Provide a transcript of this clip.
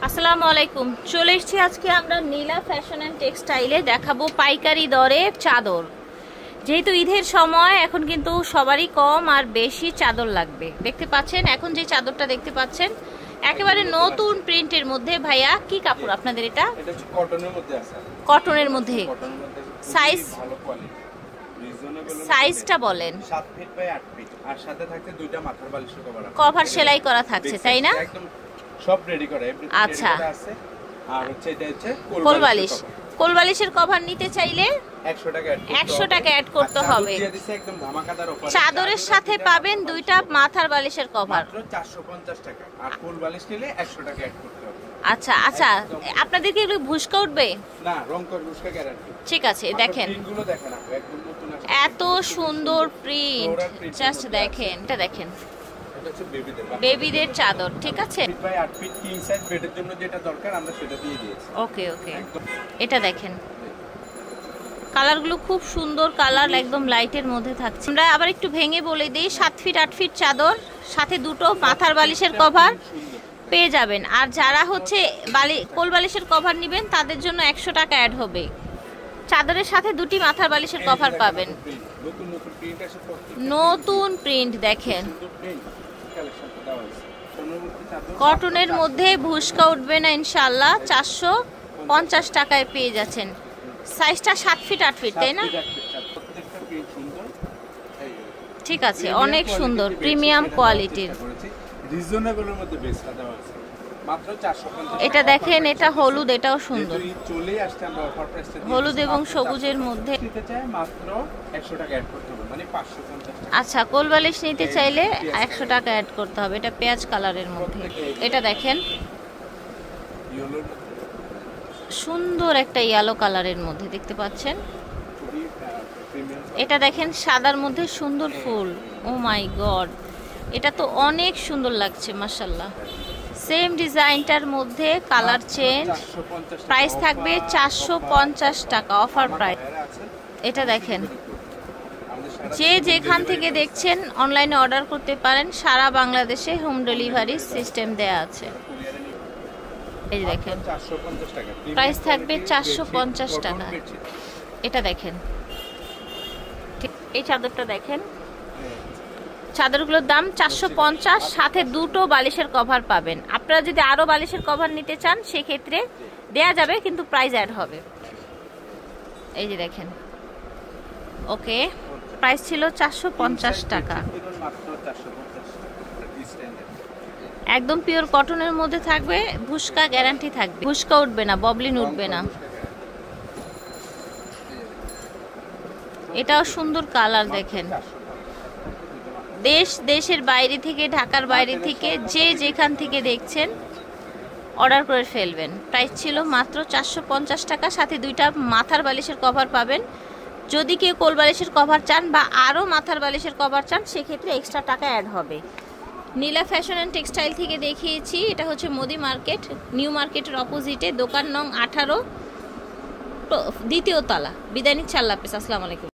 আসসালামু আলাইকুম। চলে এসেছি আজকে আমরা নীলা ফ্যাশন অ্যান্ড টেক্সটাইলে দেখাবো পাইকারি দরে চাদর। যেহেতু ঈদের সময় এখন কিন্তু সবারই কম আর বেশি চাদর লাগবে। দেখতে পাচ্ছেন এখন যে চাদরটা দেখতে পাচ্ছেন একেবারে নতুন প্রিন্টের মধ্যে। ভাইয়া কি কাপড় আপনাদের এটা? এটা হচ্ছে কটনের মধ্যে আছে। কটনের মধ্যে সাইজ সাইজটা বলেন। 7 ফিট বাই 8 ফিট আর সাথে থাকতে দুইটা মাথার বালিশের কভার সেলাই করা থাকছে, তাই না? একদম সব রেডি করা, এভরিথিং আচ্ছা রেডি করা আছে। আর হচ্ছে এটা হচ্ছে কোলবালিশ। কোলবালিশের কভার নিতে চাইলে 100 টাকা অ্যাড করতে হবে। একদম ধামাকাদার অফার। চাদরের সাথে পাবেন দুইটা মাথার বালিশের কভার মাত্র 450 টাকা। আর কোলবালিশ নিলে 100 টাকা অ্যাড করতে হবে। আচ্ছা আচ্ছা, আপনাদের কি এগুলো ভুসকা উঠবে? না, রং কর ভুসকা গ্যারান্টি। ঠিক আছে, দেখেন প্রিন্টগুলো দেখেন, একদম নতুন আছে। এত সুন্দর প্রিন্ট, জাস্ট দেখেন। এটা দেখেন এটা হচ্ছে বেবিদের চাদর, ঠিক আছে? 8 বাই 8 ফিট কিং সাইজ বেডের জন্য যেটা দরকার আমরা সেটা দিয়ে দিয়েছি। ওকে ওকে, এটা দেখেন কালারগুলো খুব সুন্দর কালার, একদম লাইটের মধ্যে থাকছে। আমরা আবার একটু ভেঙে বলে দিই, 7 ফিট 8 ফিট চাদর, সাথে দুটো মাথার বালিশের কভার পেয়ে যাবেন। আর যারা হচ্ছে কোল বালিশের কভার নেবেন তাদের জন্য 100 টাকা অ্যাড হবে। চাদরের সাথে দুটি মাথার বালিশের কভার পাবেন। নতুন প্রিন্ট দেখেন, কটনের মধ্যে ভুসকা উঠবে না ইনশাআল্লাহ। 450 টাকায় পেয়ে যাচ্ছেন। সাইজটা 7 ফিট 8 ফিট, তাই না? ঠিক আছে, অনেক সুন্দর প্রিমিয়াম কোয়ালিটির। রিজনেবলের মধ্যে বেস্টটা দেওয়া আছে মাত্র 450। এটা দেখেন, এটা হলুদ, এটাও সুন্দর। চলে আসছে আমরা অফার প্রাইসে হলুদ এবং সবুজের মধ্যে নিতে চাই মাত্র 100 টাকা অ্যাড করতে হবে, মানে 550 টাকা। আচ্ছা, কোলবালিশ নিতে চাইলে 100 টাকা অ্যাড করতে হবে। এটা পেঁয়াজ কালারের মধ্যে। এটা দেখেন সুন্দর একটা ইয়েলো কালারের মধ্যে, দেখতে পাচ্ছেন? এটা দেখেন সাদার মধ্যে সুন্দর ফুল। ও মাই গড, এটা তো অনেক সুন্দর লাগছে মাশাআল্লাহ। সেম ডিজাইনটার মধ্যে কালার চেঞ্জ, প্রাইস থাকবে 450 টাকা অফার প্রাইস। এটা দেখেন, যে যেখান থেকে দেখছেন অনলাইনে অর্ডার করতে পারেন। সারা বাংলাদেশে হোম ডেলিভারি সিস্টেম দেয়া আছে। এই দেখেন প্রাইস থাকবে 450 টাকা। এটা দেখেন, এই চাদরটা দেখেন, চাদরগুলোর দাম 450, সাথে দুটো বালিশের কভার পাবেন। আপনারা যদি আরো বালিশের কভার নিতে চান সেক্ষেত্রে দেয়া যাবে, কিন্তু প্রাইস অ্যাড হবে। এই যে দেখেন, ওকে, প্রাইস ছিল 450 টাকা। একদম পিওর কটনের মধ্যে থাকবে, ভুসকা গ্যারান্টি থাকবে, ভুসকা উঠবে না, ববলিন উঠবে না। এটাও সুন্দর কালার দেখেন। দেশের বাইরে থেকে, ঢাকার বাইরে থেকে যে যেখান থেকে দেখছেন অর্ডার করে ফেলবেন। প্রাইস ছিল মাত্র 450 টাকা, সাথে দুইটা মাথার বালিশের কভার পাবেন। যদি কেউ কোল বালিশের কভার চান বা আরও মাথার বালিশের কভার চান সেক্ষেত্রে এক্সট্রা টাকা অ্যাড হবে। নীলা ফ্যাশন অ্যান্ড টেক্সটাইল থেকে দেখিয়েছি। এটা হচ্ছে মোদি মার্কেট, নিউ মার্কেটের অপোজিটে, দোকান নং 18, দ্বিতীয় তলা। বিদায় নিচ্ছি, আল্লাহ হাফেজ, আসসালামু আলাইকুম।